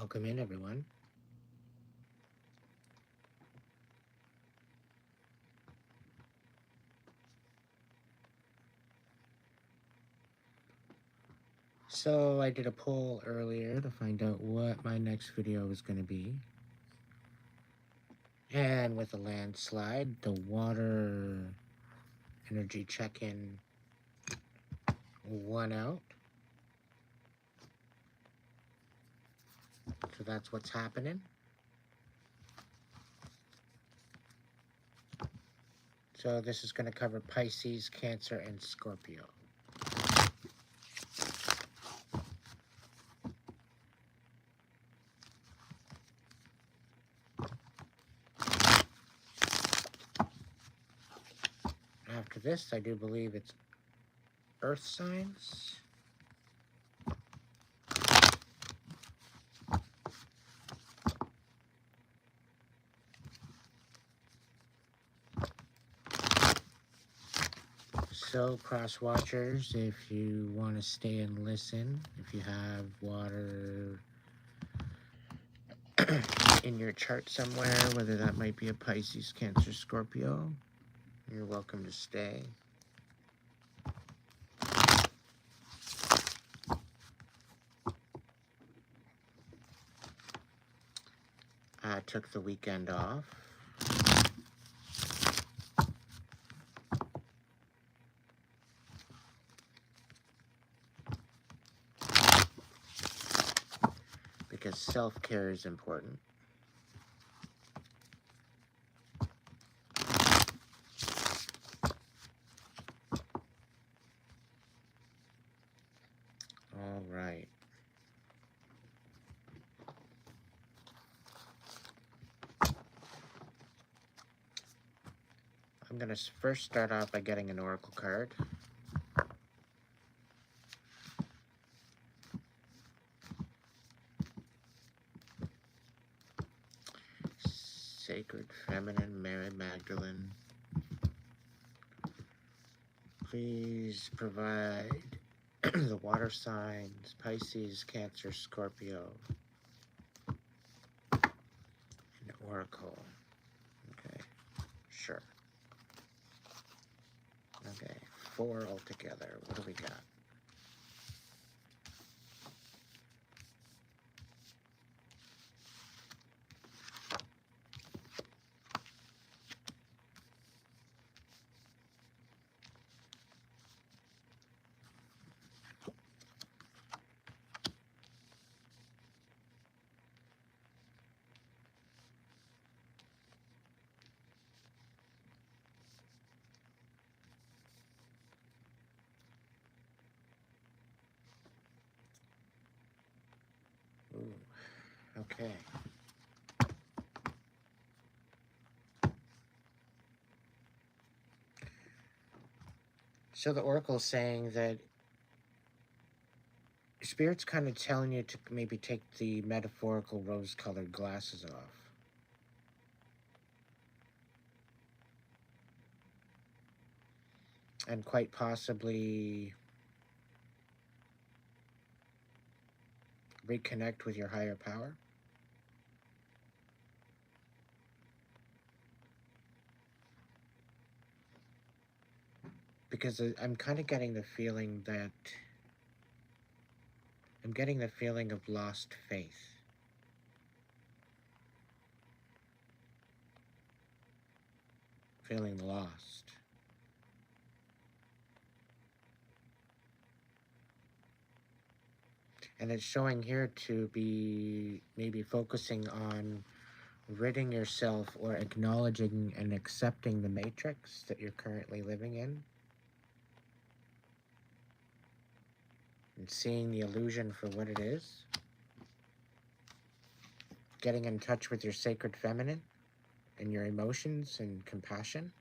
Welcome in, everyone. So I did a poll earlier to find out what my next video was going to be. And with a landslide, the water energy check-in won out. So that's what's happening. So this is going to cover Pisces, Cancer, and Scorpio. After this, I do believe it's Earth signs. So, cross watchers, if you want to stay and listen, if you have water in your chart somewhere, whether that might be a Pisces, Cancer, Scorpio, you're welcome to stay. I took the weekend off. Because self-care is important. All right. I'm going to first start off by getting an oracle card. Sacred Feminine, Mary Magdalene. Please provide the water signs, Pisces, Cancer, Scorpio, and oracle. Okay, sure. Okay, 4 altogether. What do we got? Ooh, okay. So the oracle is saying that Spirit's kind of telling you to maybe take the metaphorical rose-colored glasses off. And quite possibly reconnect with your higher power. Because I'm kind of getting the feeling that I'm getting the feeling of lost faith. Feeling lost. And it's showing here to be maybe focusing on ridding yourself or acknowledging and accepting the matrix that you're currently living in. And seeing the illusion for what it is. Getting in touch with your sacred feminine and your emotions and compassion.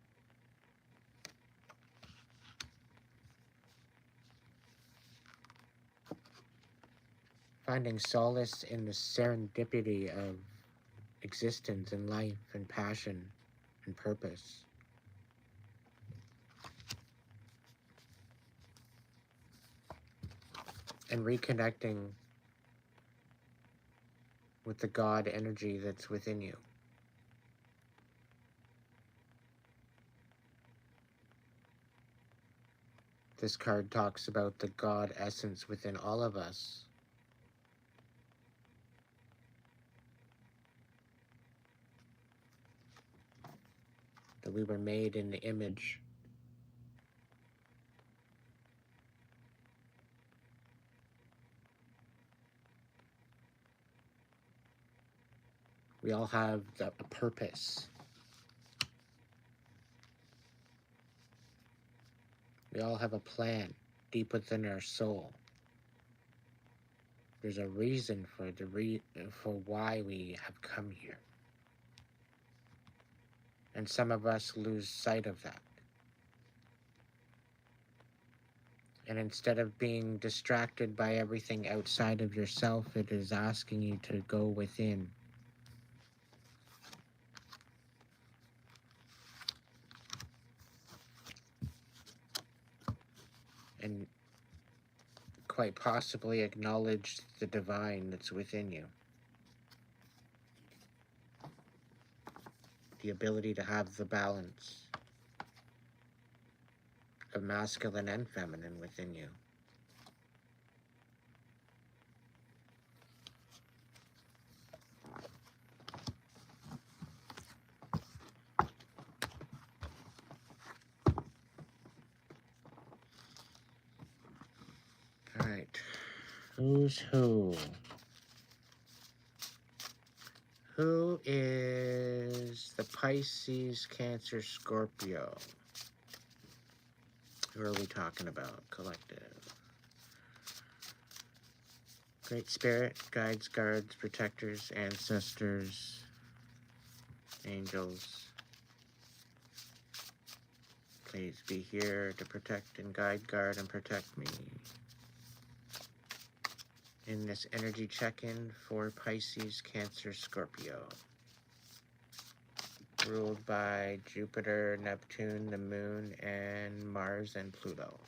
Finding solace in the serendipity of existence and life and passion and purpose. And reconnecting with the God energy that's within you. This card talks about the God essence within all of us. That we were made in the image. We all have a purpose. We all have a plan deep within our soul. There's a reason for for why we have come here. And some of us lose sight of that. And instead of being distracted by everything outside of yourself, it is asking you to go within. And quite possibly acknowledge the divine that's within you. The ability to have the balance of masculine and feminine within you. All right. Who's who? Who is the Pisces, Cancer, Scorpio? Who are we talking about? Collective. Great Spirit, guides, guards, protectors, ancestors, angels. Please be here to protect and guide, guard, and protect me. In this energy check-in for Pisces, Cancer, Scorpio. Ruled by Jupiter, Neptune, the Moon, and Mars and Pluto.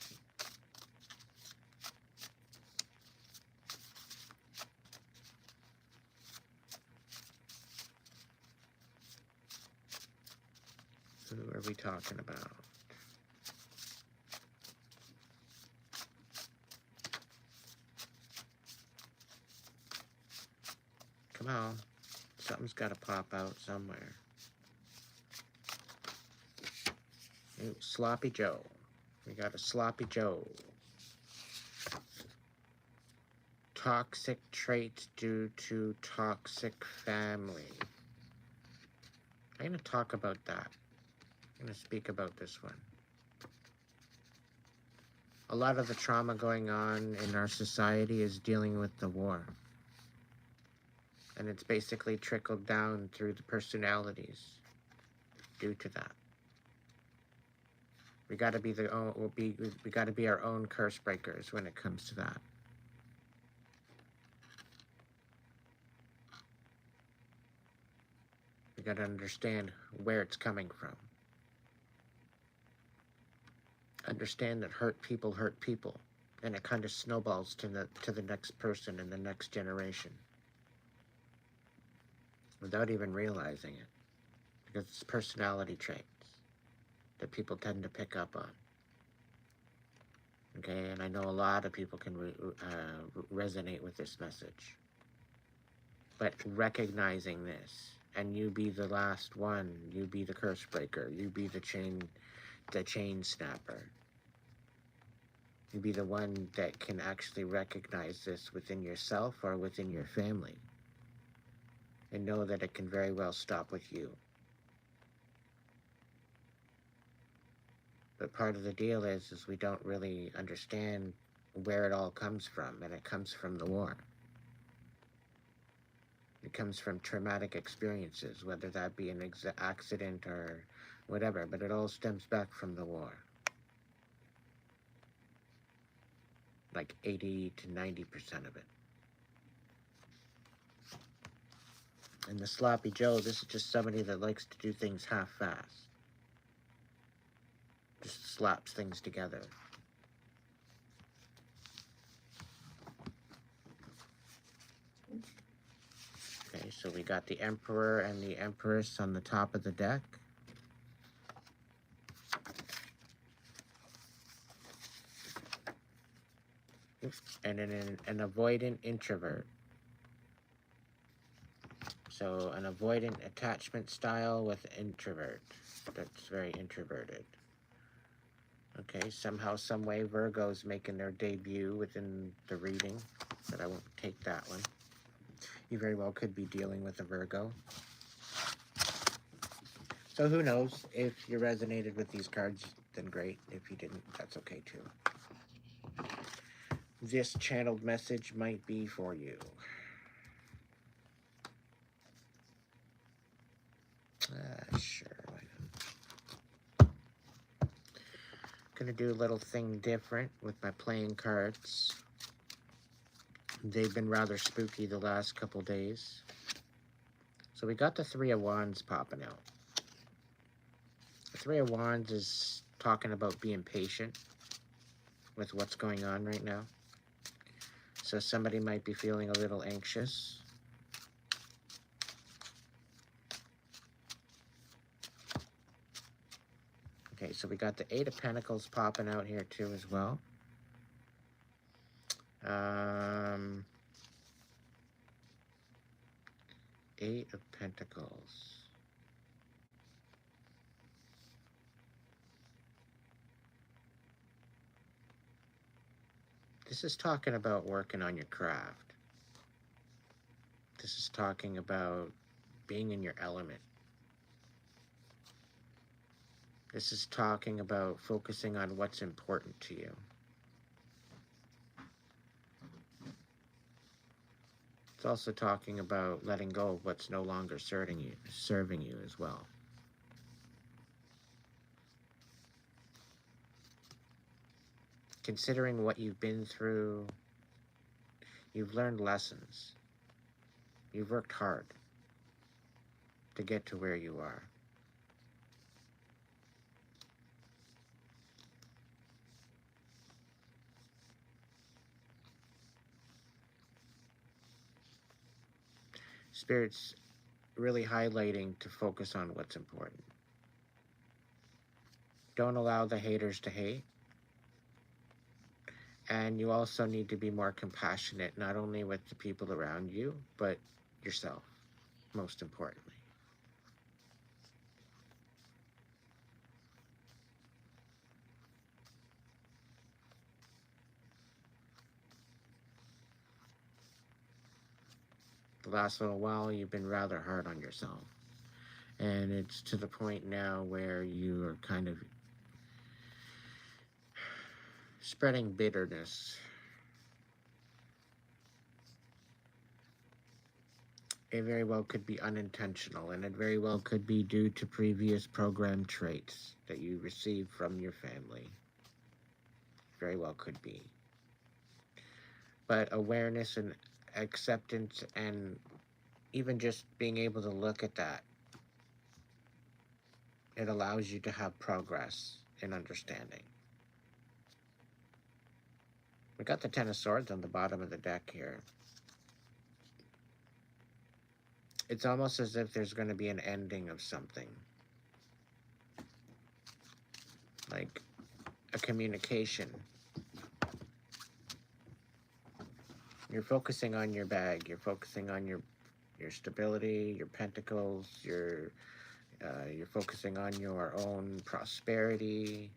Who are we talking about? Come on. Something's got to pop out somewhere. Ooh, Sloppy Joe. We got a Sloppy Joe. Toxic traits due to toxic family. I'm going to talk about that. I'm going to speak about this one. A lot of the trauma going on in our society is dealing with the war. And it's basically trickled down through the personalities due to that. We got to be we got to be our own curse breakers when it comes to that. We got to understand where it's coming from. Understand that hurt people, and it kind of snowballs to the next person and the next generation without even realizing it, because it's personality traits that people tend to pick up on. Okay, and I know a lot of people can resonate with this message, but recognizing this, and you be the last one, you be the curse breaker, you be the chain snapper. You be the one that can actually recognize this within yourself or within your family, and know that it can very well stop with you. But part of the deal is we don't really understand where it all comes from, and it comes from the war. It comes from traumatic experiences, whether that be an accident or whatever, but it all stems back from the war. Like 80 to 90% of it. And the Sloppy Joe, this is just somebody that likes to do things half-fast. Just slaps things together. Okay, so we got the Emperor and the Empress on the top of the deck. And then an avoidant introvert. So an avoidant attachment style with introvert. That's very introverted. Okay, somehow, some way, Virgo's making their debut within the reading, but I won't take that one. You very well could be dealing with a Virgo. So who knows? If you resonated with these cards, then great. If you didn't, that's okay too. This channeled message might be for you. Sure. Gonna do a little thing different with my playing cards. They've been rather spooky the last couple days. So we got the Three of Wands popping out. The Three of Wands is talking about being patient with what's going on right now. So somebody might be feeling a little anxious. Okay, so we got the Eight of Pentacles popping out here too as well. Eight of Pentacles. This is talking about working on your craft. This is talking about being in your element. This is talking about focusing on what's important to you. It's also talking about letting go of what's no longer serving you as well. Considering what you've been through, you've learned lessons. You've worked hard to get to where you are. Spirit's really highlighting to focus on what's important. Don't allow the haters to hate. And you also need to be more compassionate, not only with the people around you, but yourself, most importantly. The last little while, you've been rather hard on yourself. And it's to the point now where you are kind of spreading bitterness. It very well could be unintentional, and it very well could be due to previous program traits that you received from your family. Very well could be. But awareness and acceptance, and even just being able to look at that, it allows you to have progress in understanding. We got the Ten of Swords on the bottom of the deck here. It's almost as if there's going to be an ending of something. Like a communication. You're focusing on your bag. You're focusing on your stability, your pentacles, you're focusing on your own prosperity.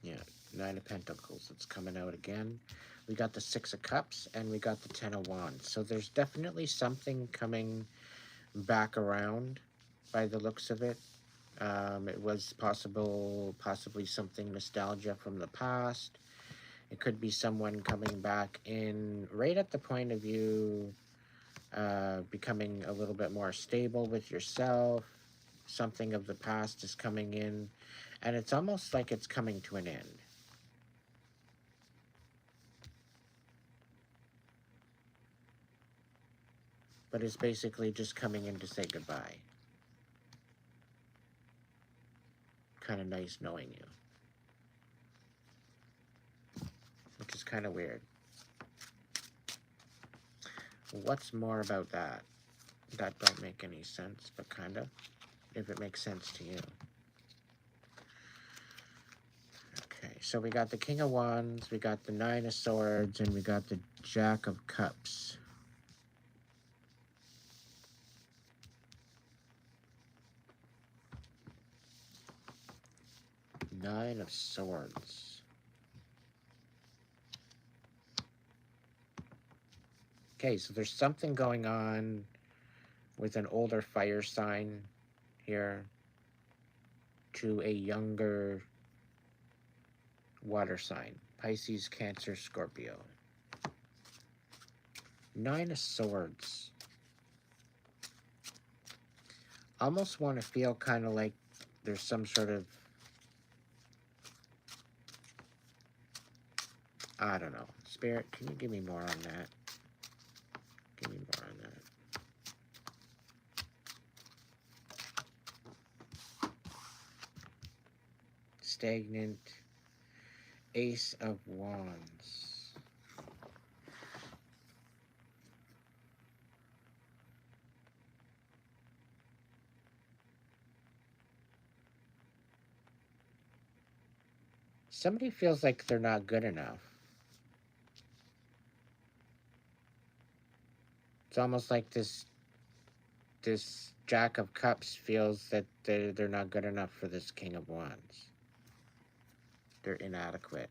Yeah, Nine of Pentacles. It's coming out again. We got the Six of Cups, and we got the Ten of Wands. So there's definitely something coming back around by the looks of it. It was possibly something nostalgia from the past. It could be someone coming back in right at the point of you becoming a little bit more stable with yourself. Something of the past is coming in, and it's almost like it's coming to an end. But it's basically just coming in to say goodbye. Kind of nice knowing you. which is kind of weird. What's more about that? That don't make any sense, but kind of, if it makes sense to you. Okay, so we got the King of Wands, we got the Nine of Swords, and we got the Jack of Cups. Nine of Swords. Okay, so there's something going on with an older fire sign here to a younger water sign. Pisces, Cancer, Scorpio. Nine of Swords. Almost want to feel kind of like there's some sort of, I don't know. Spirit, can you give me more on that? Give me more on that. Stagnant. Ace of Wands. Somebody feels like they're not good enough. It's almost like this Jack of Cups feels that they're not good enough for this King of Wands. They're inadequate.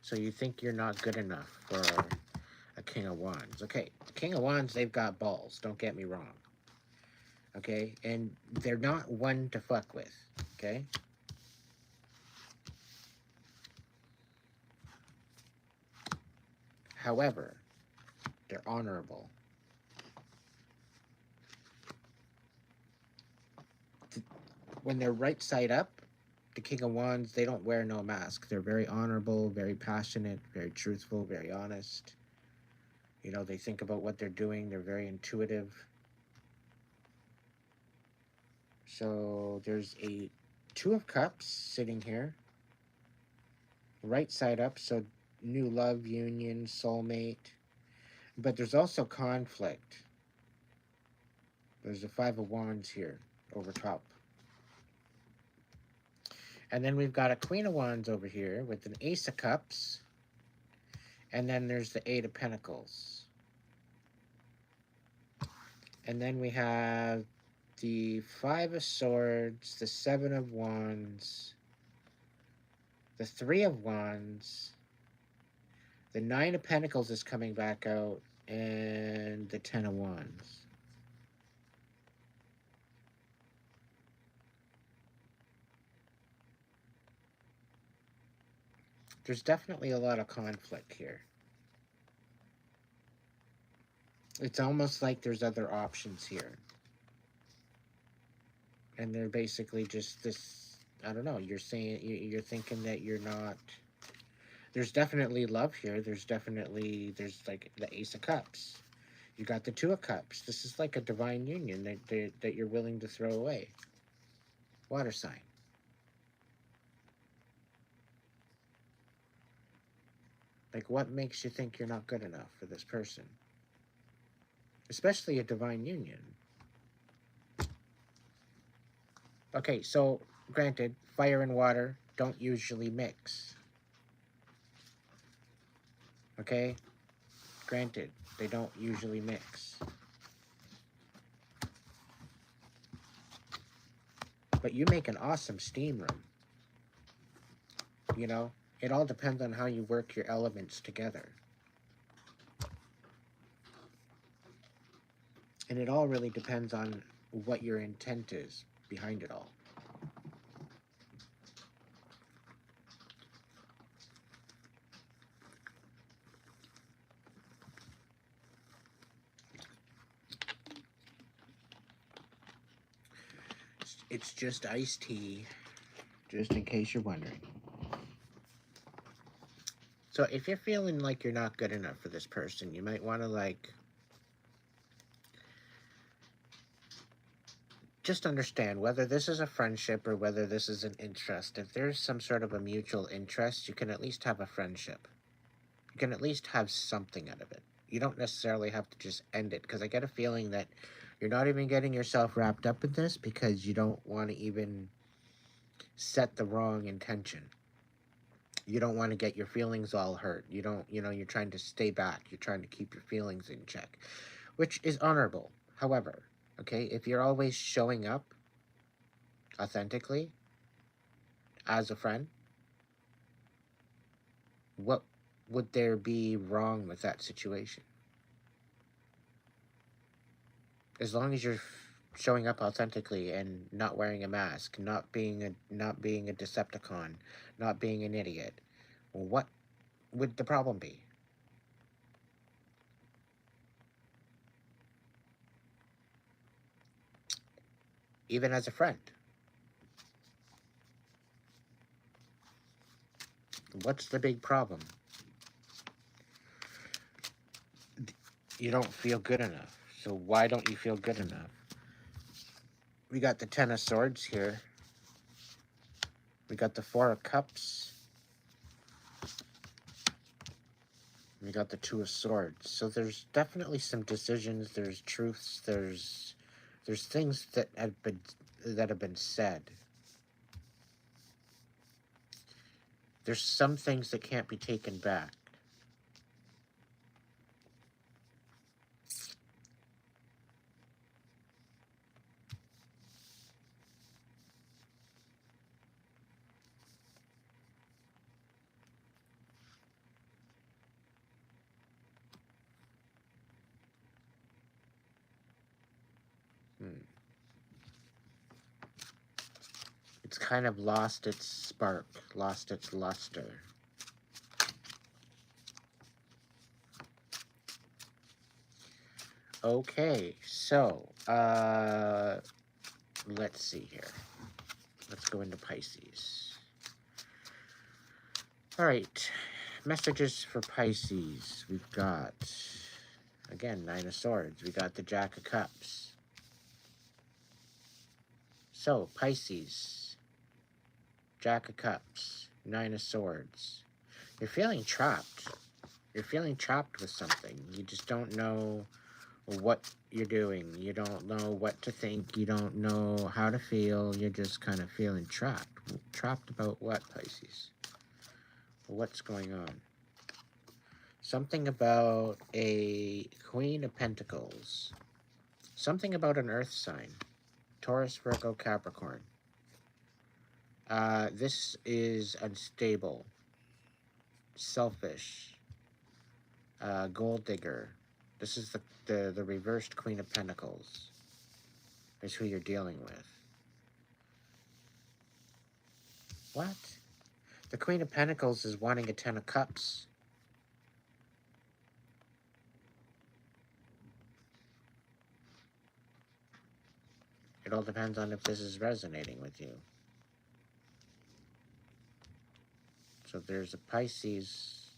So you think you're not good enough for a King of Wands. Okay, King of Wands, they've got balls. Don't get me wrong. Okay, and they're not one to fuck with. Okay? However, they're honorable. When they're right side up, the King of Wands, they don't wear no mask. They're very honorable, very passionate, very truthful, very honest. You know, they think about what they're doing. They're very intuitive. So there's a Two of Cups sitting here. Right side up, so new love, union, soulmate. But there's also conflict. There's a Five of Wands here over top. And then we've got a Queen of Wands over here with an Ace of Cups. And then there's the Eight of Pentacles. And then we have the Five of Swords, the Seven of Wands, the Three of Wands, the Nine of Pentacles is coming back out, and the Ten of Wands. There's definitely a lot of conflict here. It's almost like there's other options here. And they're basically just this, I don't know, you're saying, you're thinking that you're not, there's definitely love here. There's like the Ace of Cups. You got the Two of Cups. This is like a divine union that you're willing to throw away. Water sign. Like, what makes you think you're not good enough for this person? Especially a divine union. Okay, so, granted, fire and water don't usually mix. Okay? Granted, they don't usually mix. But you make an awesome steam room. You know? It all depends on how you work your elements together. And it all really depends on what your intent is behind it all. It's just iced tea, just in case you're wondering. So if you're feeling like you're not good enough for this person, you might want to, like, just understand whether this is a friendship or whether this is an interest. If there's some sort of a mutual interest, you can at least have a friendship. You can at least have something out of it. You don't necessarily have to just end it, because I get a feeling that you're not even getting yourself wrapped up in this because you don't want to even set the wrong intention. You don't want to get your feelings all hurt. You don't, you're trying to stay back. You're trying to keep your feelings in check, which is honorable. However, okay, if you're always showing up authentically as a friend, what would there be wrong with that situation? As long as you're showing up authentically and not wearing a mask, not being a Decepticon, not being an idiot, what would the problem be? Even as a friend, what's the big problem? You don't feel good enough. So why don't you feel good enough? We got the Ten of Swords here. We got the Four of Cups. We got the Two of Swords. So there's definitely some decisions, there's truths, there's things that have been said. There's some things that can't be taken back. It's kind of lost its spark, lost its luster. Okay, so, let's see here. Let's go into Pisces. All right, messages for Pisces. We've got, again, Nine of Swords. We got the Jack of Cups. So, Pisces, Jack of Cups, Nine of Swords. You're feeling trapped. You're feeling trapped with something. You just don't know what you're doing. You don't know what to think. You don't know how to feel. You're just kind of feeling trapped. Trapped about what, Pisces? What's going on? Something about a Queen of Pentacles. Something about an earth sign. Taurus, Virgo, Capricorn. This is unstable, selfish, gold digger. This is the reversed Queen of Pentacles. Is who you're dealing with. What? The Queen of Pentacles is wanting a Ten of Cups. It all depends on if this is resonating with you. So there's a Pisces.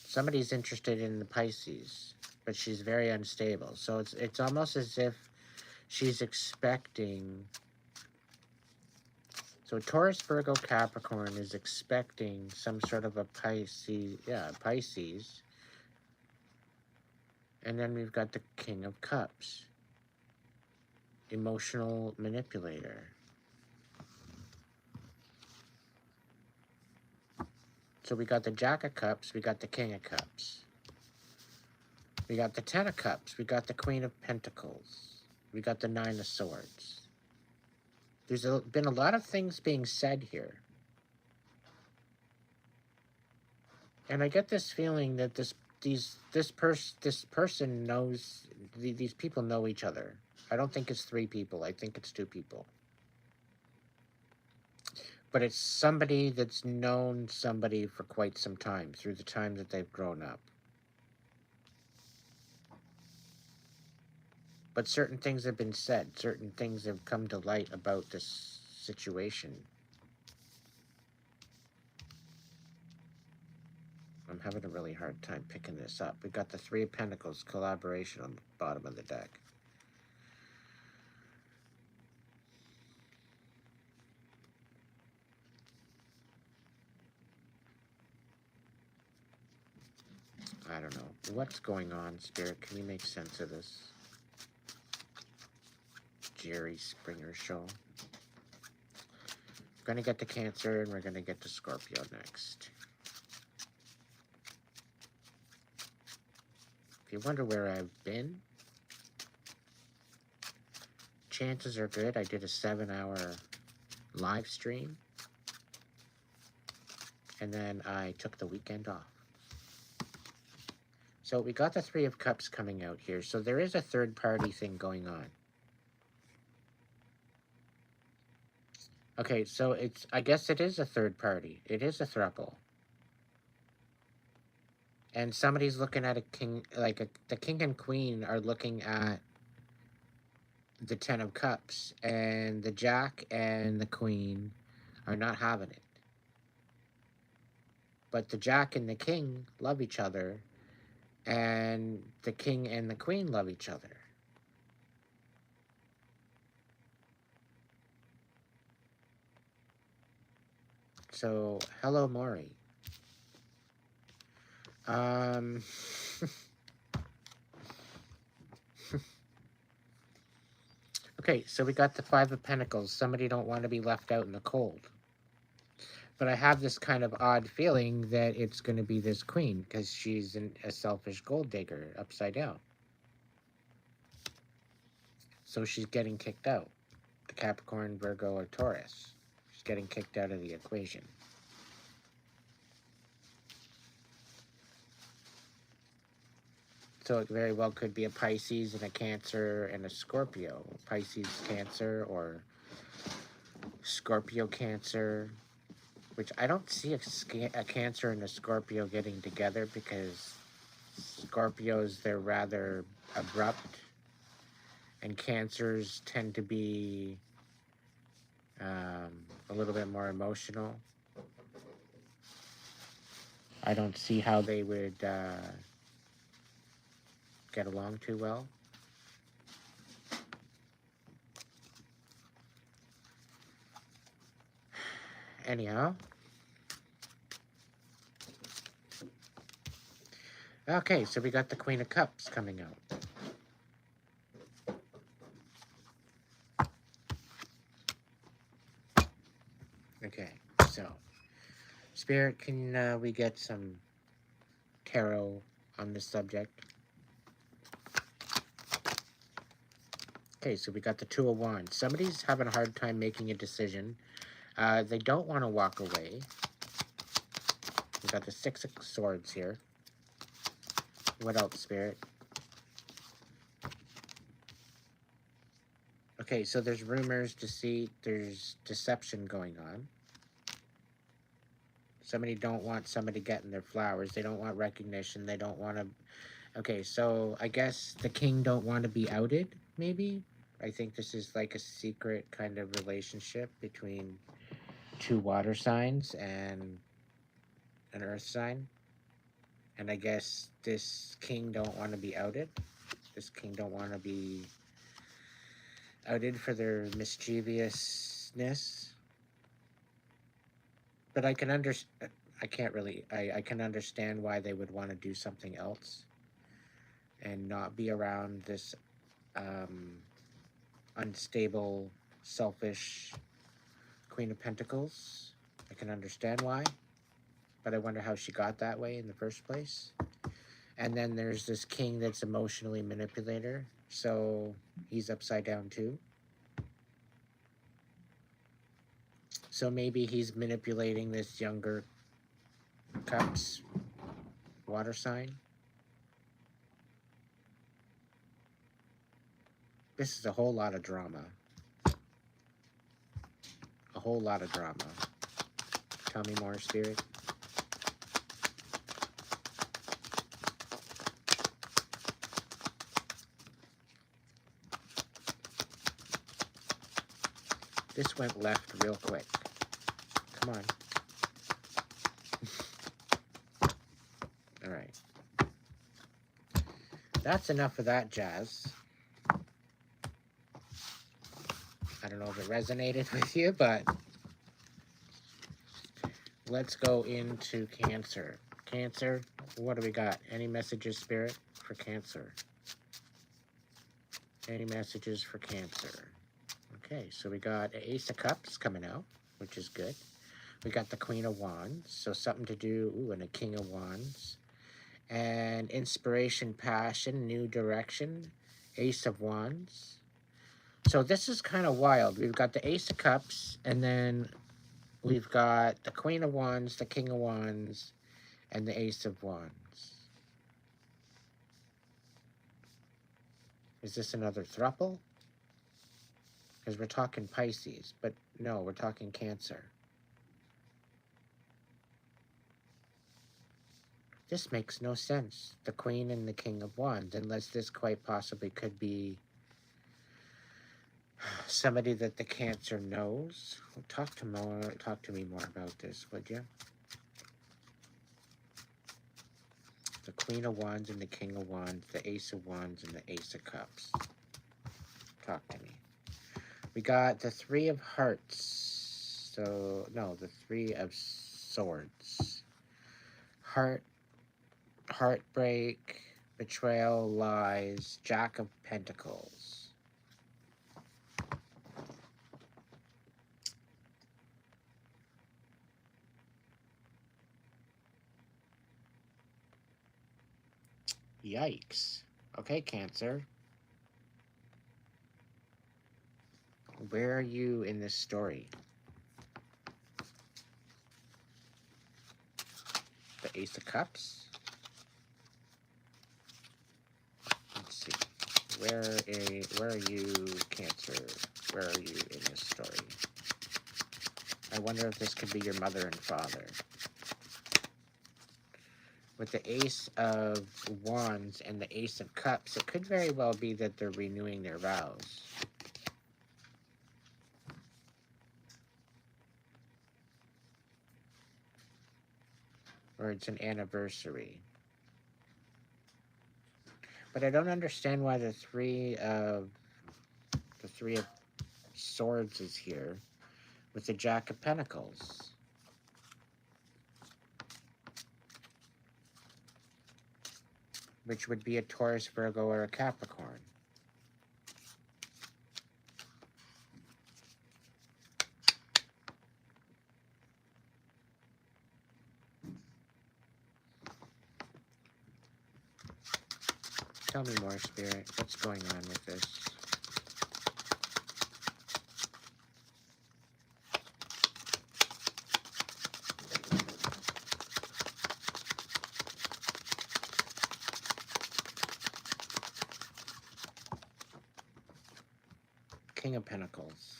Somebody's interested in the Pisces, but she's very unstable. So it's almost as if she's expecting. So Taurus, Virgo, Capricorn is expecting some sort of a Pisces. Yeah, Pisces. And then we've got the King of Cups. Emotional manipulator. So we got the Jack of Cups, we got the King of Cups. We got the Ten of Cups, we got the Queen of Pentacles. We got the Nine of Swords. There's been a lot of things being said here. And I get this feeling that this person knows, these people know each other. I don't think it's 3 people, I think it's 2 people. But it's somebody that's known somebody for quite some time, through the time that they've grown up. But certain things have been said, certain things have come to light about this situation. I'm having a really hard time picking this up. We got the Three of Pentacles, collaboration on the bottom of the deck. I don't know. What's going on, Spirit? Can you make sense of this? Jerry Springer show. We're going to get to Cancer, and we're going to get to Scorpio next. If you wonder where I've been, chances are good I did a 7-hour live stream, and then I took the weekend off. So we got the Three of Cups coming out here, so there is a third-party thing going on. Okay, so I guess it is a third party. It is a throuple. And somebody's looking at a king, the king and queen are looking at the 10 of Cups, and the jack and the queen are not having it. But the jack and the king love each other, and the king and the queen love each other. So, hello, Maury. Okay, so we got the Five of Pentacles. Somebody don't want to be left out in the cold. But I have this kind of odd feeling that it's going to be this queen, because she's a selfish gold digger upside down. So she's getting kicked out. The Capricorn, Virgo, or Taurus. She's getting kicked out of the equation. So it very well could be a Pisces and a Cancer and a Scorpio. Pisces, Cancer, or Scorpio, Cancer. Which I don't see a Cancer and a Scorpio getting together, because Scorpios, they're rather abrupt. And Cancers tend to be a little bit more emotional. I don't see how they would get along too well. Anyhow. Okay, so we got the Queen of Cups coming out. Okay, so Spirit, can we get some tarot on this subject? Okay, so we got the Two of Wands. Somebody's having a hard time making a decision. They don't want to walk away. We got the Six of Swords here. What else, Spirit? Okay, so there's rumors, deceit, there's deception going on. Somebody don't want somebody getting their flowers. They don't want recognition. They don't want to... Okay, so I guess the king don't want to be outed, maybe? I think this is like a secret kind of relationship between two water signs and an earth sign. And I guess this king don't want to be outed. This king don't want to be outed for their mischievousness. But I can understand. I can't really. I can understand why they would want to do something else and not be around this unstable, selfish Queen of Pentacles. I can understand why, but I wonder how she got that way in the first place. And then there's this king that's emotionally manipulator, so he's upside down too. So maybe he's manipulating this younger Cups water sign. This is a whole lot of drama. A whole lot of drama. Tell me more, Spirit. This went left real quick. Come on. All right. That's enough of that jazz. I don't know if it resonated with you, but let's go into Cancer. Cancer, what do we got? Any messages, Spirit, for Cancer? Any messages for Cancer? Okay, so we got an Ace of Cups coming out, which is good. We got the Queen of Wands, so something to do, and a King of Wands. And inspiration, passion, new direction, Ace of Wands. So this is kind of wild. We've got the Ace of Cups, and then we've got the Queen of Wands, the King of Wands, and the Ace of Wands. Is this another throuple? Because we're talking Pisces, but no, we're talking Cancer. This makes no sense. The Queen and the King of Wands, unless this quite possibly could be somebody that the Cancer knows. Talk to me more about this, would you? The Queen of Wands and the King of Wands, the Ace of Wands and the Ace of Cups. Talk to me. We got the Three of Hearts. So, no, the Three of Swords. Heartbreak, betrayal, lies, Jack of Pentacles. Yikes. Okay, Cancer. Where are you in this story? The Ace of Cups? Let's see. Where are you, Cancer? Where are you in this story? I wonder if this could be your mother and father. With the Ace of Wands and the Ace of Cups, it could very well be that they're renewing their vows. Or it's an anniversary. But I don't understand why the Three of Swords is here with the Jack of Pentacles. Which would be a Taurus, Virgo, or a Capricorn. Tell me more, Spirit. What's going on with this? King of Pentacles.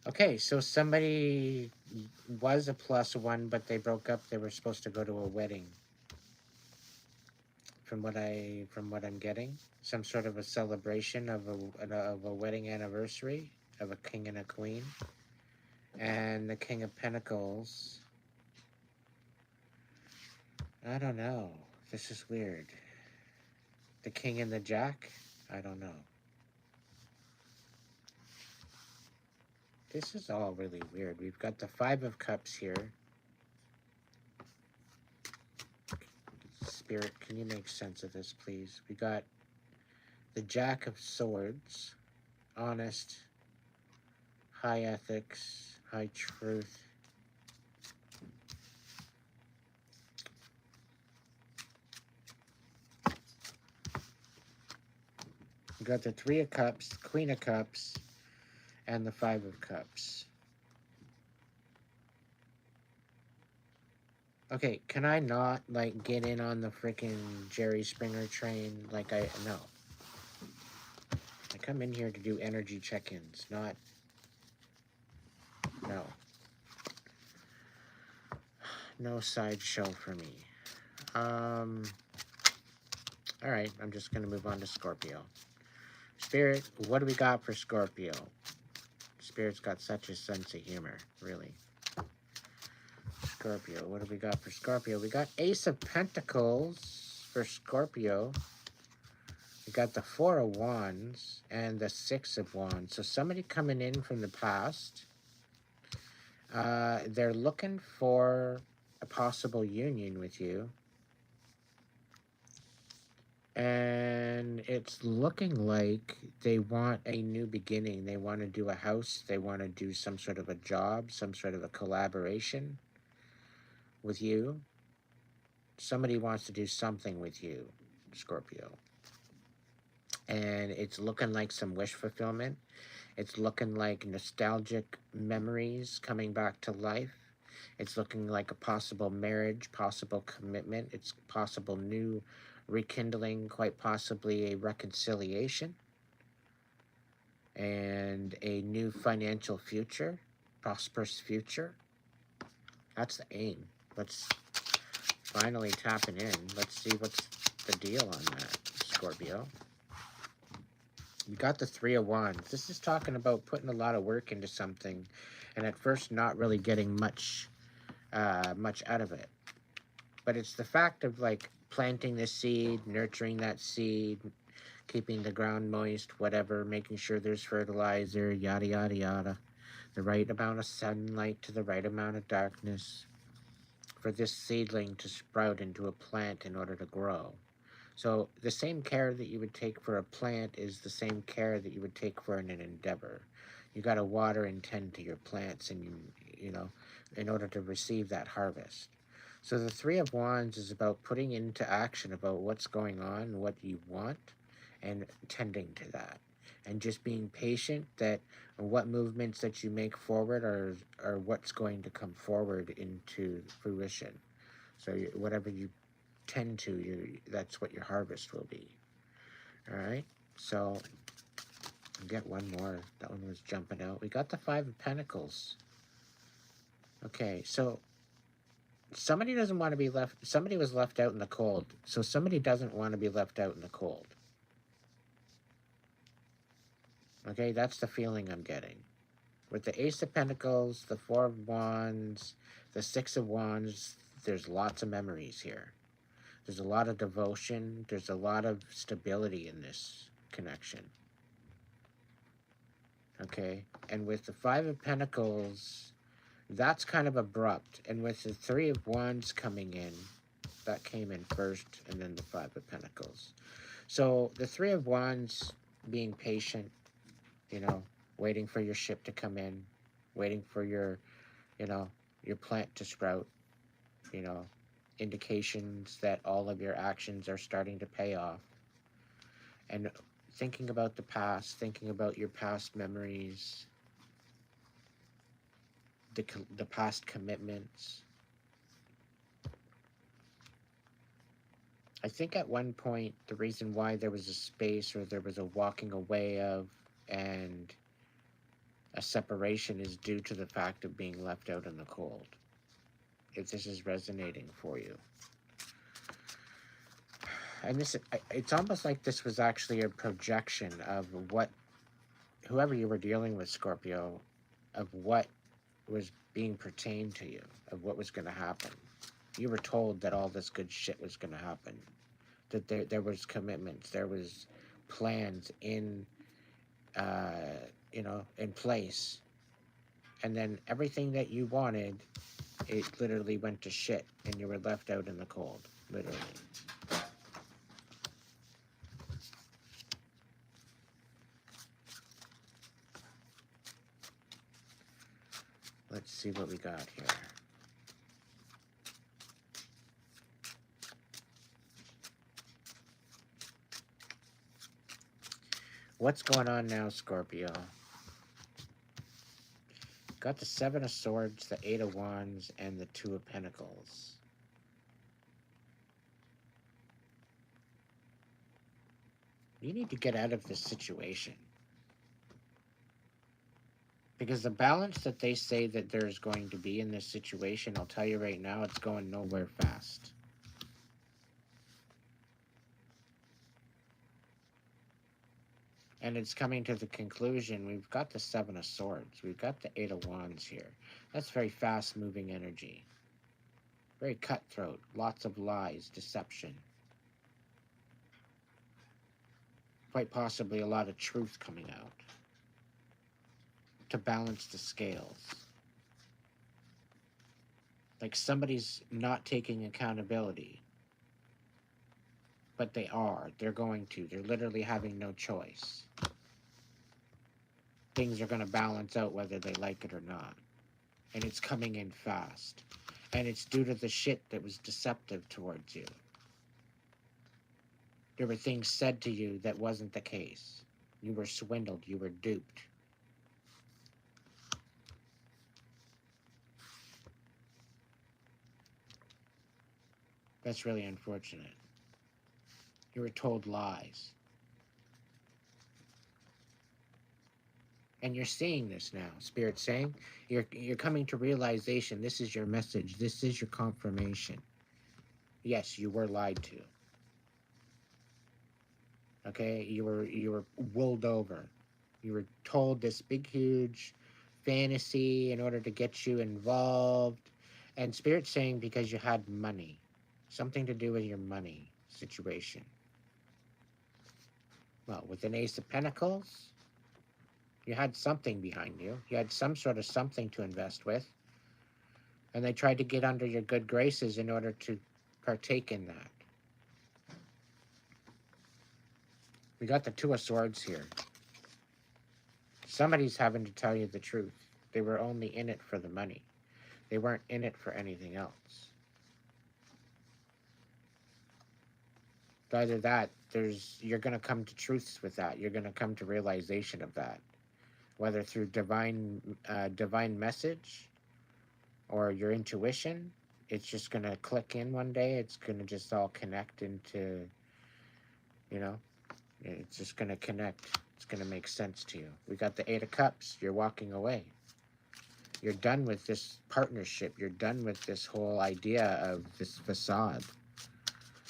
Okay, so somebody was a +1, but they broke up. They were supposed to go to a wedding. From what I'm getting, some sort of a celebration of a wedding anniversary of a king and a queen, and the King of Pentacles. I don't know. This is weird. The King and the Jack. I don't know. This is all really weird. We've got the Five of Cups here. Spirit, can you make sense of this, please? We got the Jack of Swords. Honest. High ethics. High truth. We got the Three of Cups, Queen of Cups, and the Five of Cups. Okay, can I not, like, get in on the freaking Jerry Springer train? Like, no. I come in here to do energy check-ins, not... No. No sideshow for me. Alright, I'm just gonna move on to Scorpio. Spirit, what do we got for Scorpio? Spirit's got such a sense of humor, really. Scorpio. What do we got for Scorpio? We got Ace of Pentacles for Scorpio. We got the Four of Wands and the Six of Wands. So somebody coming in from the past. They're looking for a possible union with you. And it's looking like they want a new beginning. They want to do a house. They want to do some sort of a job, some sort of a collaboration with you. Somebody wants to do something with you, Scorpio. And it's looking like some wish fulfillment. It's looking like nostalgic memories coming back to life. It's looking like a possible marriage, possible commitment. It's possible new rekindling, quite possibly a reconciliation, and a new financial future, prosperous future. That's the aim. Let's finally tapping in. Let's see what's the deal on that, Scorpio. You got the Three of Wands. This is talking about putting a lot of work into something, and at first not really getting much out of it. But it's the fact of like planting the seed, nurturing that seed, keeping the ground moist, whatever, making sure there's fertilizer, yada, yada, yada. The right amount of sunlight to the right amount of darkness for this seedling to sprout into a plant in order to grow. So the same care that you would take for a plant is the same care that you would take for an endeavor. You got to water and tend to your plants, and you know, in order to receive that harvest. So the Three of Wands is about putting into action about what's going on, what you want, and tending to that. And just being patient that what movements that you make forward are what's going to come forward into fruition. So whatever you tend to, that's what your harvest will be. All right. So I'll get one more. That one was jumping out. We got the Five of Pentacles. Okay, so somebody doesn't want to be left. Somebody was left out in the cold. So somebody doesn't want to be left out in the cold. Okay, that's the feeling I'm getting. With the Ace of Pentacles, the Four of Wands, the Six of Wands, there's lots of memories here. There's a lot of devotion. There's a lot of stability in this connection. Okay, and with the Five of Pentacles, that's kind of abrupt. And with the Three of Wands coming in, that came in first, and then the Five of Pentacles. So the Three of Wands, being patient, you know, waiting for your ship to come in, waiting for your, you know, your plant to sprout, you know, indications that all of your actions are starting to pay off. And thinking about the past, thinking about your past memories, the past commitments. I think at one point, the reason why there was a space or there was a walking away of and a separation is due to the fact of being left out in the cold. If this is resonating for you. And this, it's almost like this was actually a projection of what, whoever you were dealing with, Scorpio, of what was being pertained to you, of what was going to happen. You were told that all this good shit was going to happen. That there was commitments, there was plans in, you know, in place. And then everything that you wanted, it literally went to shit, and you were left out in the cold, literally. Let's see what we got here. What's going on now, Scorpio? Got the Seven of Swords, the Eight of Wands, and the Two of Pentacles. You need to get out of this situation. Because the balance that they say that there's going to be in this situation, I'll tell you right now, it's going nowhere fast. And it's coming to the conclusion. We've got the Seven of Swords. We've got the Eight of Wands here. That's very fast-moving energy. Very cutthroat. Lots of lies, deception. Quite possibly a lot of truth coming out to balance the scales. Like somebody's not taking accountability, but they are. They're going to. They're literally having no choice. Things are going to balance out whether they like it or not. And it's coming in fast. And it's due to the shit that was deceptive towards you. There were things said to you that wasn't the case. You were swindled. You were duped. That's really unfortunate. You were told lies. And you're seeing this now. Spirit's saying you're coming to realization. This is your message. This is your confirmation. Yes, you were lied to. Okay, you were wooled over. You were told this big, huge fantasy in order to get you involved. And Spirit's saying because you had money, something to do with your money situation. Well, with an Ace of Pentacles, you had something behind you. You had some sort of something to invest with. And they tried to get under your good graces in order to partake in that. We got the Two of Swords here. Somebody's having to tell you the truth. They were only in it for the money. They weren't in it for anything else. Either that, you're going to come to truths with that. You're going to come to realization of that. Whether through divine message or your intuition, it's just going to click in one day. It's going to just all connect into, it's just going to connect. It's going to make sense to you. We got the Eight of Cups. You're walking away. You're done with this partnership. You're done with this whole idea of this facade.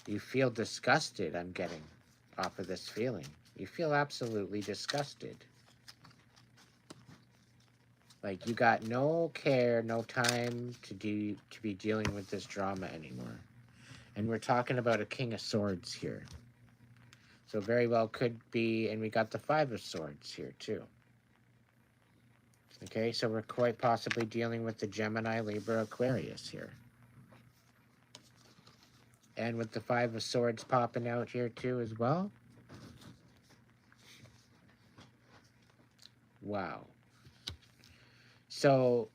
You feel disgusted, I'm getting, off of this feeling. You feel absolutely disgusted. Like you got no care, no time to be dealing with this drama anymore. And we're talking about a King of Swords here. So very well could be, and we got the Five of Swords here too. Okay, so we're quite possibly dealing with the Gemini, Libra, Aquarius here. And with the Five of Swords popping out here too as well. Wow. So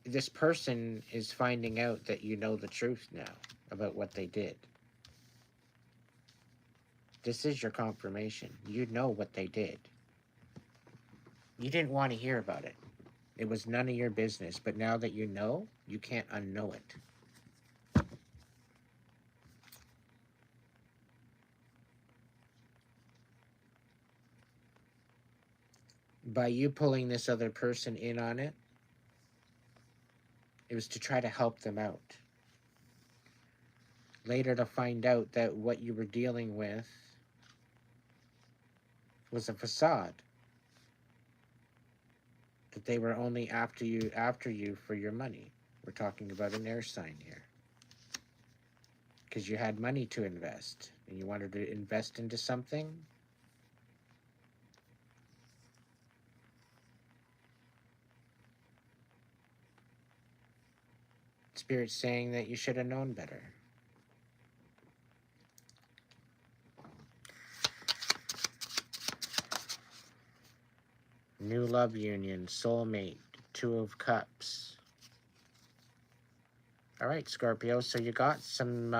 this person is finding out that you know the truth now about what they did. This is your confirmation. You know what they did. You didn't want to hear about it. It was none of your business. But now that you know, you can't unknow it. By you pulling this other person in on it, it was to try to help them out. Later to find out that what you were dealing with was a facade. That they were only after you for your money. We're talking about an air sign here. Because you had money to invest. And you wanted to invest into something. Spirit's saying that you should have known better. New love union, soulmate, Two of Cups. All right, Scorpio, so you got some,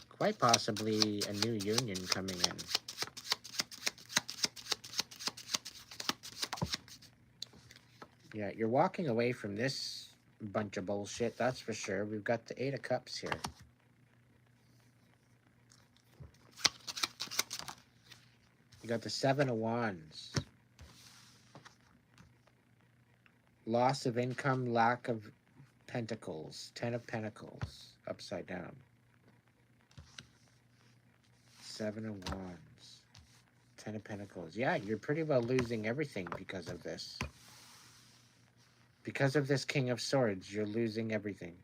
quite possibly a new union coming in. Yeah, you're walking away from this bunch of bullshit, that's for sure. We've got the Eight of Cups here. You got the Seven of Wands. Loss of income, lack of pentacles. Ten of Pentacles, upside down. Seven of Wands. Ten of Pentacles. Yeah, you're pretty well losing everything because of this. Because of this King of Swords, you're losing everything.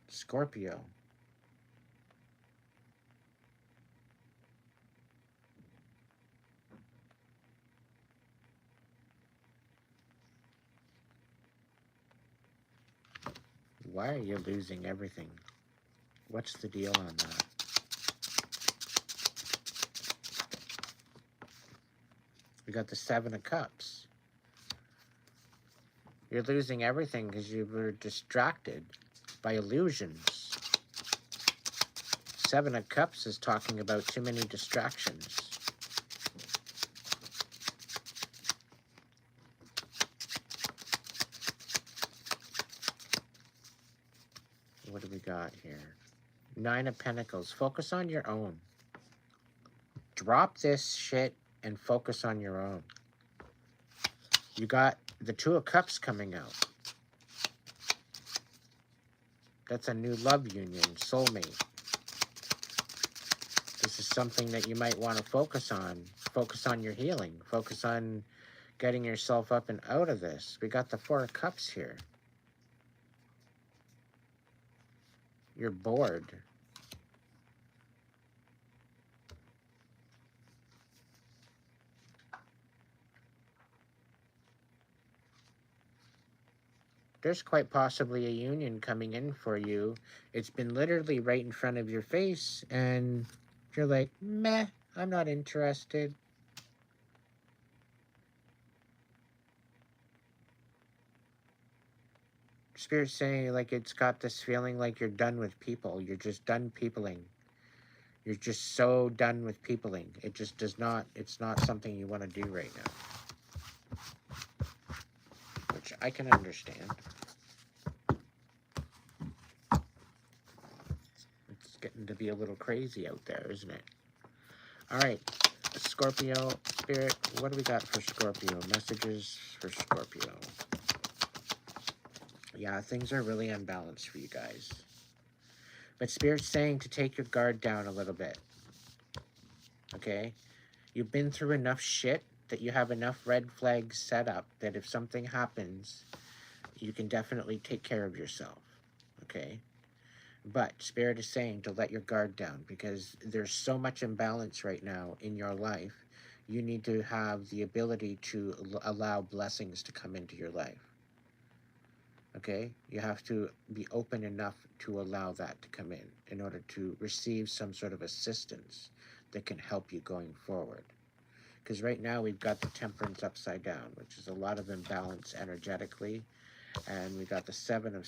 Scorpio. Why are you losing everything? What's the deal on that? We got the Seven of Cups. You're losing everything because you were distracted by illusions. Seven of Cups is talking about too many distractions. What do we got here? Nine of Pentacles. Focus on your own. Drop this shit and focus on your own. You got the Two of Cups coming out. That's a new love union, soulmate. This is something that you might want to focus on. Focus on your healing. Focus on getting yourself up and out of this. We got the Four of Cups here. You're bored. There's quite possibly a union coming in for you. It's been literally right in front of your face, and you're like, meh, I'm not interested. Spirit's saying, like, it's got this feeling like you're done with people. You're just done peopling. You're just so done with peopling. It just does not, it's not something you want to do right now. Which I can understand. It's getting to be a little crazy out there, isn't it? All right, Scorpio, Spirit, what do we got for Scorpio? Messages for Scorpio. Yeah, things are really unbalanced for you guys. But Spirit's saying to take your guard down a little bit. Okay? You've been through enough shit that you have enough red flags set up that if something happens, you can definitely take care of yourself. Okay? But Spirit is saying to let your guard down because there's so much imbalance right now in your life. You need to have the ability to allow blessings to come into your life. Okay? You have to be open enough to allow that to come in order to receive some sort of assistance that can help you going forward. Because right now we've got the Temperance upside down, which is a lot of imbalance energetically. And we got the Seven of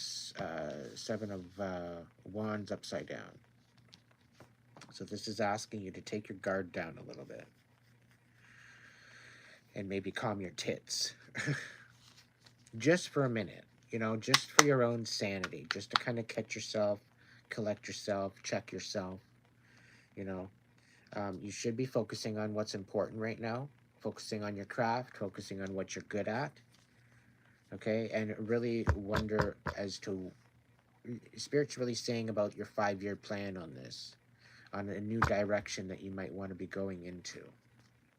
Wands upside down. So this is asking you to take your guard down a little bit. And maybe calm your tits. Just for a minute. You know, just for your own sanity. Just to kind of catch yourself, collect yourself, check yourself. You know, you should be focusing on what's important right now. Focusing on your craft. Focusing on what you're good at. Okay, and really wonder as to Spirit's really saying about your 5-year plan on this, on a new direction that you might want to be going into.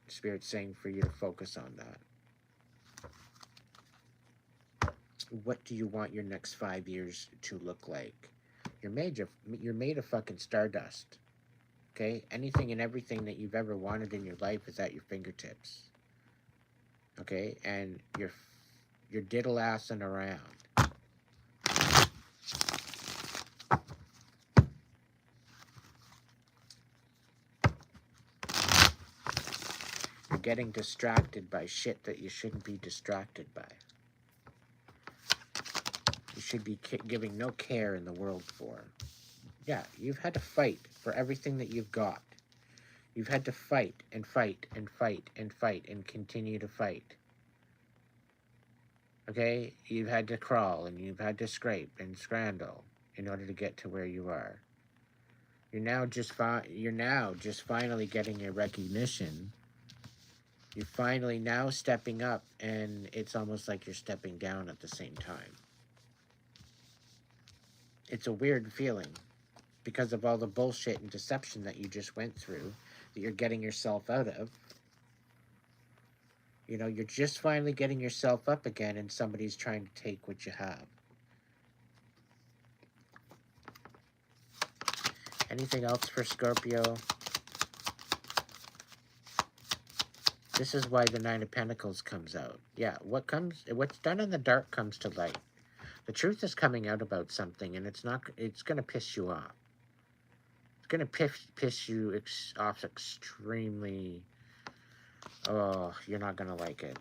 Spirit's saying for you to focus on that. What do you want your next 5 years to look like? You're made of fucking stardust. Okay, anything and everything that you've ever wanted in your life is at your fingertips. Okay, and you're diddle assing around. You're getting distracted by shit that you shouldn't be distracted by. You should be giving no care in the world for. Yeah, you've had to fight for everything that you've got. You've had to fight and fight and fight and fight and continue to fight. Okay? You've had to crawl and you've had to scrape and scrandle in order to get to where you are. You're now just finally getting your recognition. You're finally now stepping up, and it's almost like you're stepping down at the same time. It's a weird feeling because of all the bullshit and deception that you just went through, that you're getting yourself out of. You know, you're just finally getting yourself up again and somebody's trying to take what you have. Anything else for Scorpio? This is why the Nine of Pentacles comes out. Yeah, what's done in the dark comes to light. The truth is coming out about something, and it's going to piss you off. It's going to piss you off extremely. Oh, you're not going to like it.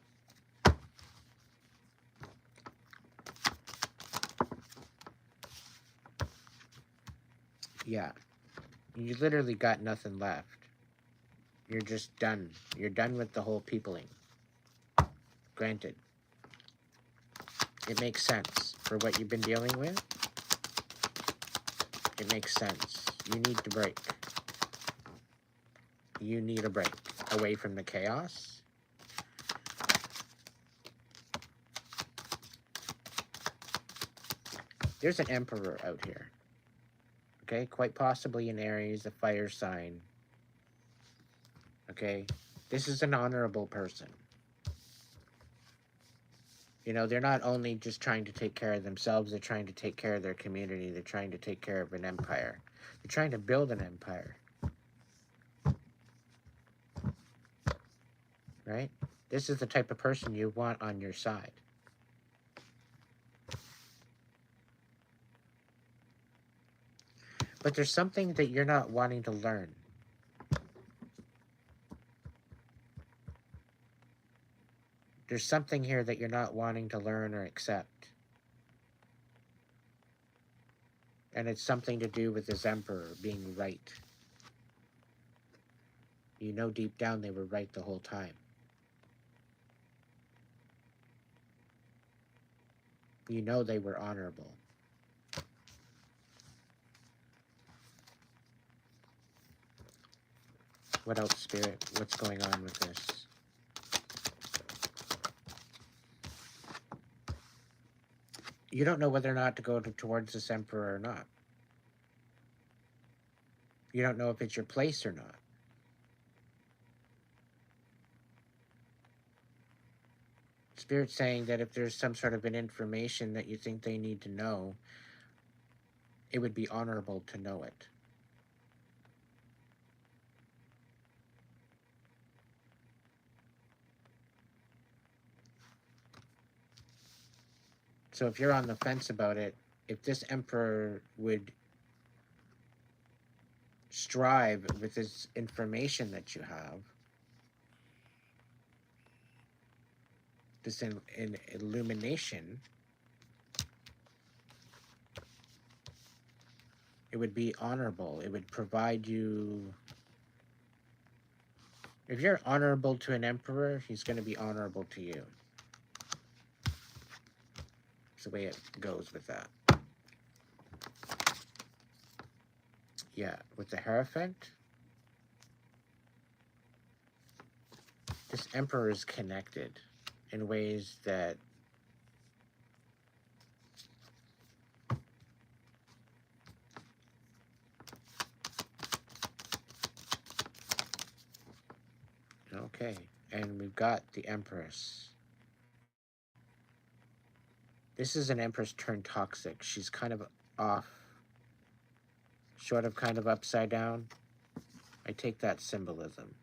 Yeah, you literally got nothing left. You're just done. You're done with the whole peopling. Granted. It makes sense for what you've been dealing with. It makes sense. You need to break. You need a break away from the chaos. There's an emperor out here. Okay, quite possibly an Aries, a fire sign. Okay, this is an honorable person. You know, they're not only just trying to take care of themselves, they're trying to take care of their community. They're trying to take care of an empire. They're trying to build an empire. Right? This is the type of person you want on your side. But there's something that you're not wanting to learn. There's something here that you're not wanting to learn or accept. And it's something to do with this emperor being right. You know deep down they were right the whole time. You know they were honorable. What else, Spirit? What's going on with this? You don't know whether or not to go towards this emperor or not. You don't know if it's your place or not. Spirit's saying that if there's some sort of an information that you think they need to know, it would be honorable to know it. So if you're on the fence about it, if this emperor would strive with this information that you have, this illumination, it would be honorable. It would provide you... If you're honorable to an emperor, he's going to be honorable to you. It's the way it goes with that. Yeah, with the Hierophant, this emperor is connected in ways that okay, and we've got the Empress. This is an Empress turned toxic. She's kind of off, sort of kind of upside down. I take that symbolism.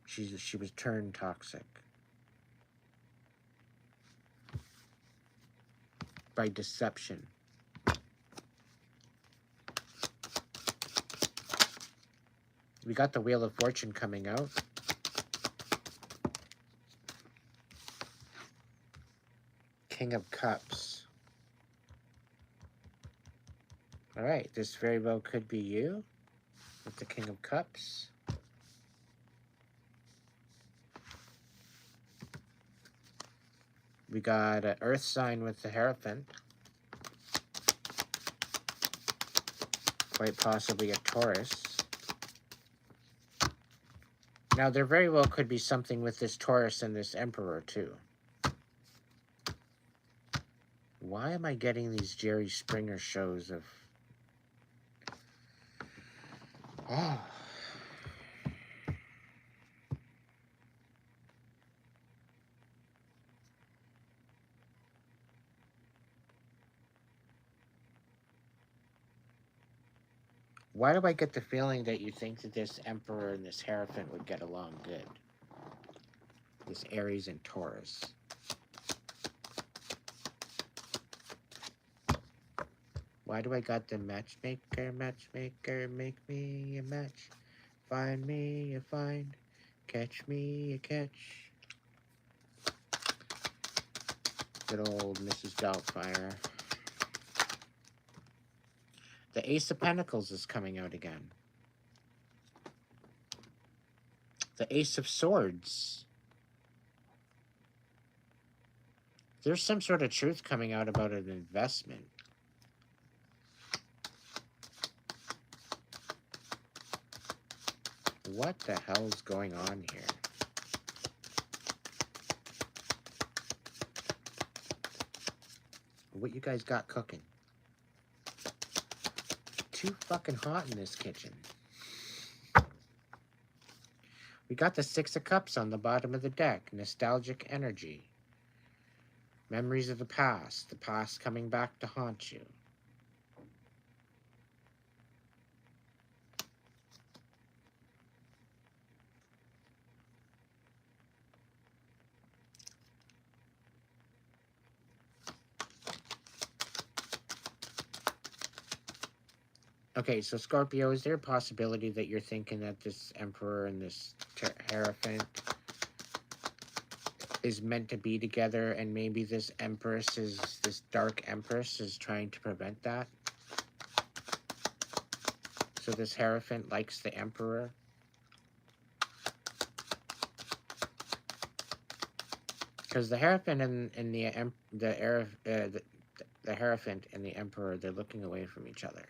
She was turned toxic by deception. We got the Wheel of Fortune coming out. King of Cups. All right, this very well could be you with the King of Cups. We got an Earth sign with the Hierophant. Quite possibly a Taurus. Now, there very well could be something with this Taurus and this Emperor, too. Why am I getting these Jerry Springer shows of... Oh. Why do I get the feeling that you think that this Emperor and this Hierophant would get along good? This Aries and Taurus. Why do I got the matchmaker, matchmaker, make me a match, find me a find, catch me a catch. Good old Mrs. Doubtfire. The Ace of Pentacles is coming out again. The Ace of Swords. There's some sort of truth coming out about an investment. What the hell is going on here? What you guys got cooking? Too fucking hot in this kitchen. We got the Six of Cups on the bottom of the deck. Nostalgic energy. Memories of the past coming back to haunt you. Okay, so Scorpio, is there a possibility that you're thinking that this Emperor and this Hierophant is meant to be together, and maybe this Dark Empress is trying to prevent that? So this Hierophant likes the Emperor? Because the Hierophant and the Hierophant and the Emperor, they're looking away from each other.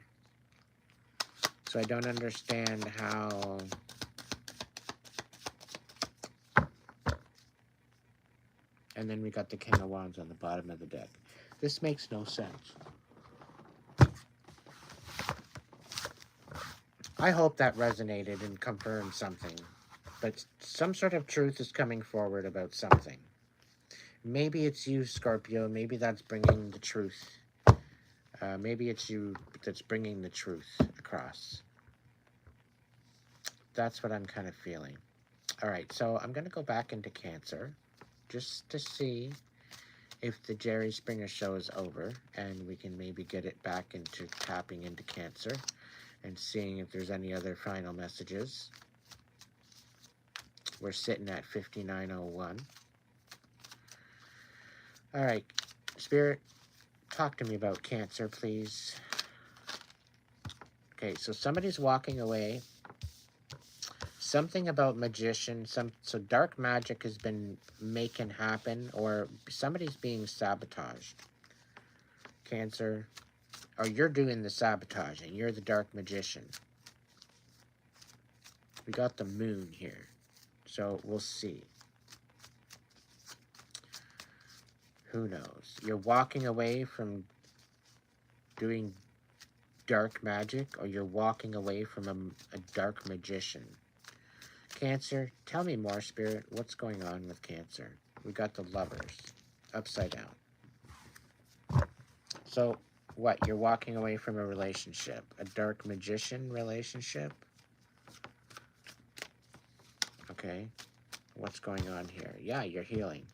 So I don't understand how... And then we got the King of Wands on the bottom of the deck. This makes no sense. I hope that resonated and confirmed something. But some sort of truth is coming forward about something. Maybe it's you, Scorpio. Maybe that's bringing the truth. Maybe it's you that's bringing the truth across. That's what I'm kind of feeling. All right, so I'm going to go back into Cancer just to see if the Jerry Springer show is over, and we can maybe get it back into tapping into Cancer and seeing if there's any other final messages. We're sitting at 59:01. All right, Spirit, talk to me about Cancer, please. Okay, so somebody's walking away. Something about magician, so dark magic has been making happen, or somebody's being sabotaged. Cancer, or you're doing the sabotaging. You're the dark magician. We got the moon here, so we'll see. Who knows? You're walking away from doing dark magic, or you're walking away from a dark magician. Cancer, tell me more, Spirit. What's going on with Cancer? We got the Lovers upside down. So, what? You're walking away from a relationship, a dark magician relationship? Okay. What's going on here? Yeah, you're healing.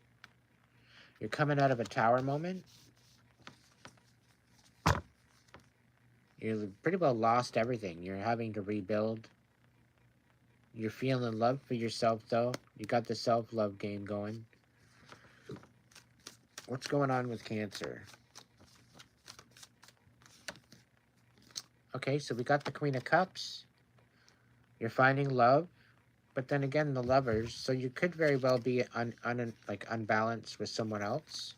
You're coming out of a Tower moment. You pretty well lost everything. You're having to rebuild. You're feeling love for yourself, though. You got the self-love game going. What's going on with Cancer? Okay, so we got the Queen of Cups. You're finding love. But then again, the Lovers. So you could very well be unbalanced with someone else.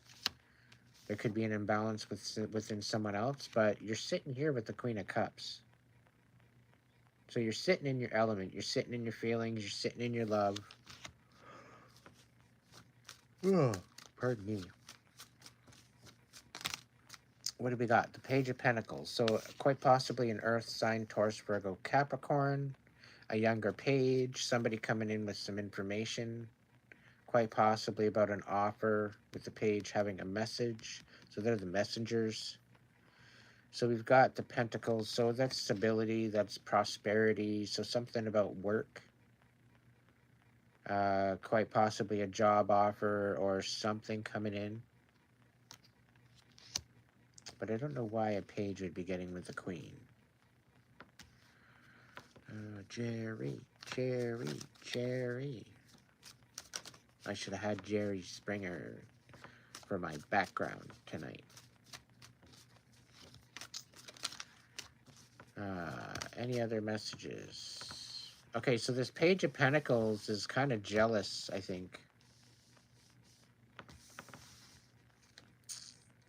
There could be an imbalance within someone else. But you're sitting here with the Queen of Cups. So you're sitting in your element. You're sitting in your feelings. You're sitting in your love. Oh, pardon me. What do we got? The Page of Pentacles. So quite possibly an Earth sign, Taurus, Virgo, Capricorn. A younger page. Somebody coming in with some information. Quite possibly about an offer with the page having a message. So they're the messengers. So we've got the Pentacles. So that's stability, that's prosperity. So something about work. Quite possibly a job offer or something coming in. But I don't know why a page would be getting with the Queen. Jerry, Jerry, Jerry. I should have had Jerry Springer for my background tonight. Any other messages? Okay, so this Page of Pentacles is kind of jealous, I think.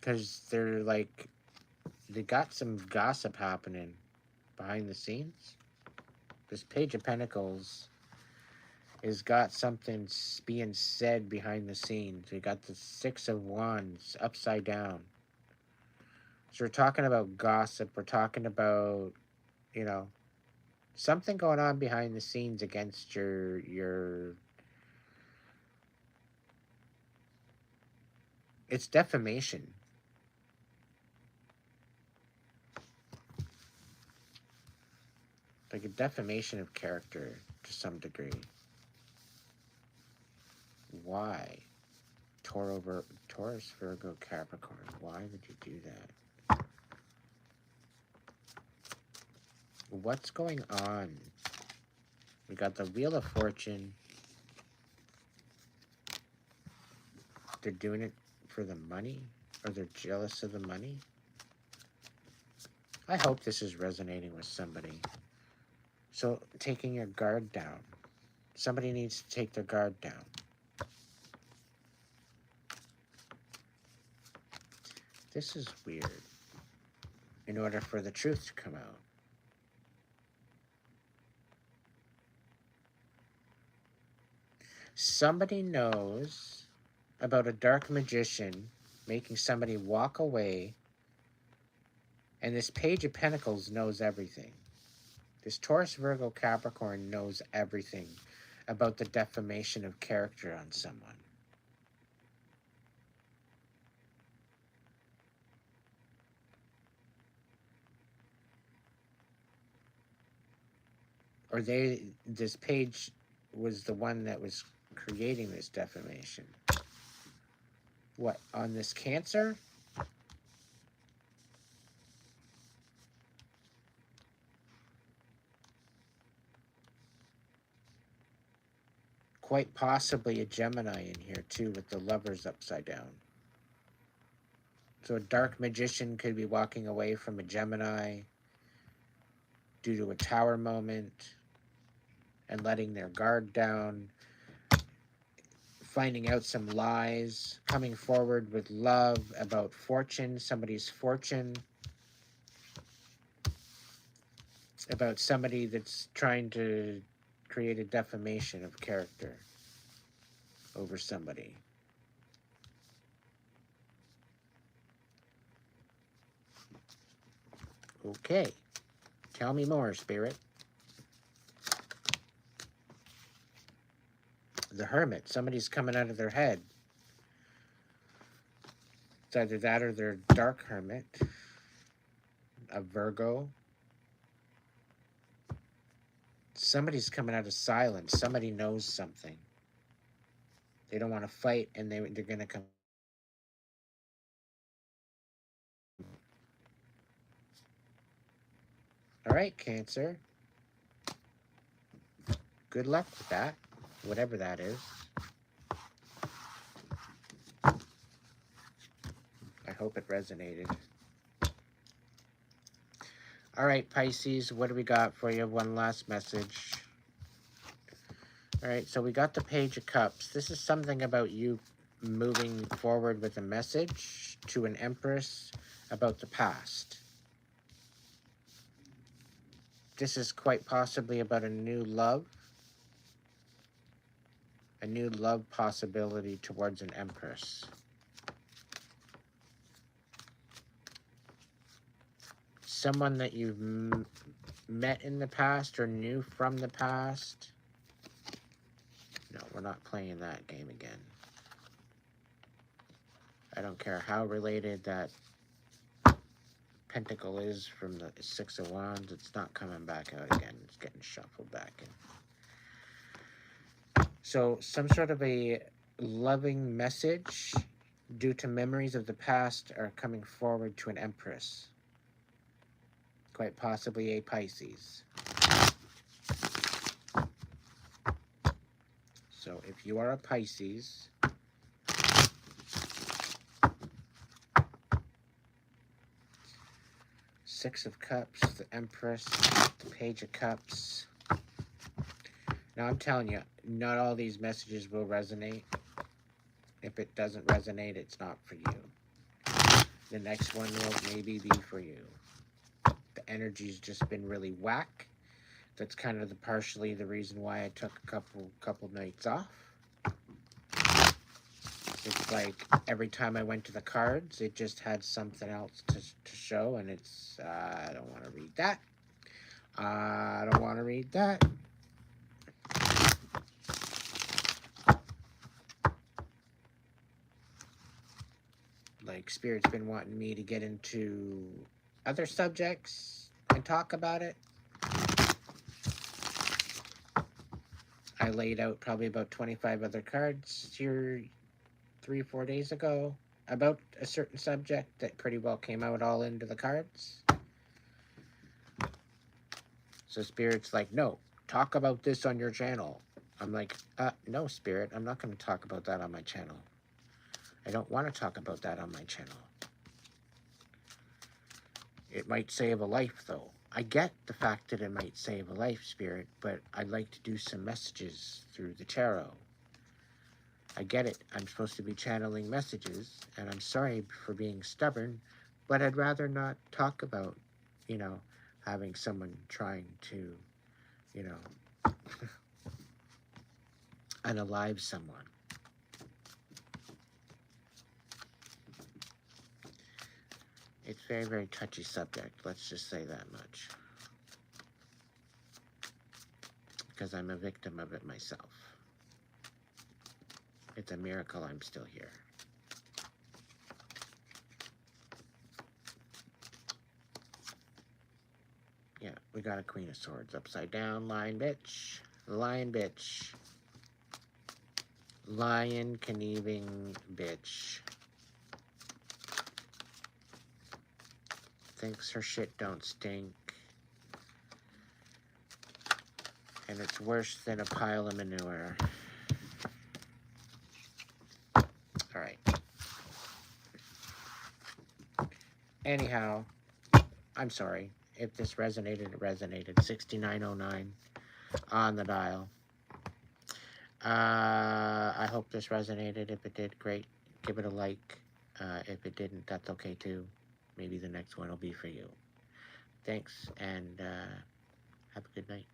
Because they're like, they got some gossip happening behind the scenes. This Page of Pentacles has got something being said behind the scenes. We got the Six of Wands upside down. So we're talking about gossip. We're talking about, you know, something going on behind the scenes against your it's defamation. Like a defamation of character to some degree. Why? Taurus, Virgo, Capricorn. Why would you do that? What's going on? We got the Wheel of Fortune. They're doing it for the money? Or they're jealous of the money? I hope this is resonating with somebody. So, taking your guard down. Somebody needs to take their guard down. This is weird. In order for the truth to come out. Somebody knows about a dark magician making somebody walk away, and this Page of Pentacles knows everything. This Taurus, Virgo, Capricorn knows everything about the defamation of character on someone. Or this page was the one that was creating this defamation. What, on this Cancer? Quite possibly a Gemini in here too, with the Lovers upside down. So a dark magician could be walking away from a Gemini due to a Tower moment and letting their guard down, finding out some lies, coming forward with love about fortune, somebody's fortune, about somebody that's trying to create a defamation of character over somebody. Okay. Tell me more, Spirit. The Hermit. Somebody's coming out of their head. It's either that or they're Dark Hermit. A Virgo. Somebody's coming out of silence. Somebody knows something. They don't want to fight, and they're going to come. All right, Cancer. Good luck with that, whatever that is. I hope it resonated. All right, Pisces, what do we got for you? One last message. All right, so we got the Page of Cups. This is something about you moving forward with a message to an Empress about the past. This is quite possibly about a new love possibility towards an Empress. Someone that you've met in the past or knew from the past. No, we're not playing that game again. I don't care how related that pentacle is from the Six of Wands, it's not coming back out again. It's getting shuffled back in. So some sort of a loving message due to memories of the past are coming forward to an Empress. Quite possibly a Pisces. So if you are a Pisces, Six of Cups, the Empress, the Page of Cups. Now I'm telling you, not all these messages will resonate. If it doesn't resonate, it's not for you. The next one will maybe be for you. The energy's just been really whack. That's kind of partially the reason why I took a couple nights off. It's like every time I went to the cards, it just had something else to show, and it's, I don't want to read that. I don't want to read that. Like, Spirit's been wanting me to get into other subjects and talk about it. I laid out probably about 25 other cards here 3 or 4 days ago about a certain subject that pretty well came out all into the cards. So Spirit's like, no, talk about this on your channel. I'm like, no, Spirit, I'm not going to talk about that on my channel. I don't want to talk about that on my channel. It might save a life, though. I get the fact that it might save a life, Spirit, but I'd like to do some messages through the tarot. I get it. I'm supposed to be channeling messages, and I'm sorry for being stubborn, but I'd rather not talk about, you know, having someone trying to, you know, unalive someone. It's a very, very touchy subject. Let's just say that much. Because I'm a victim of it myself. It's a miracle I'm still here. Yeah, we got a Queen of Swords upside down. Lion bitch. Lion bitch. Lion conniving bitch. Thinks her shit don't stink. And it's worse than a pile of manure. Alright. Anyhow, I'm sorry. If this resonated, it resonated. 6909 on the dial. I hope this resonated. If it did, great. Give it a like. If it didn't, that's okay too. Maybe the next one will be for you. Thanks, and have a good night.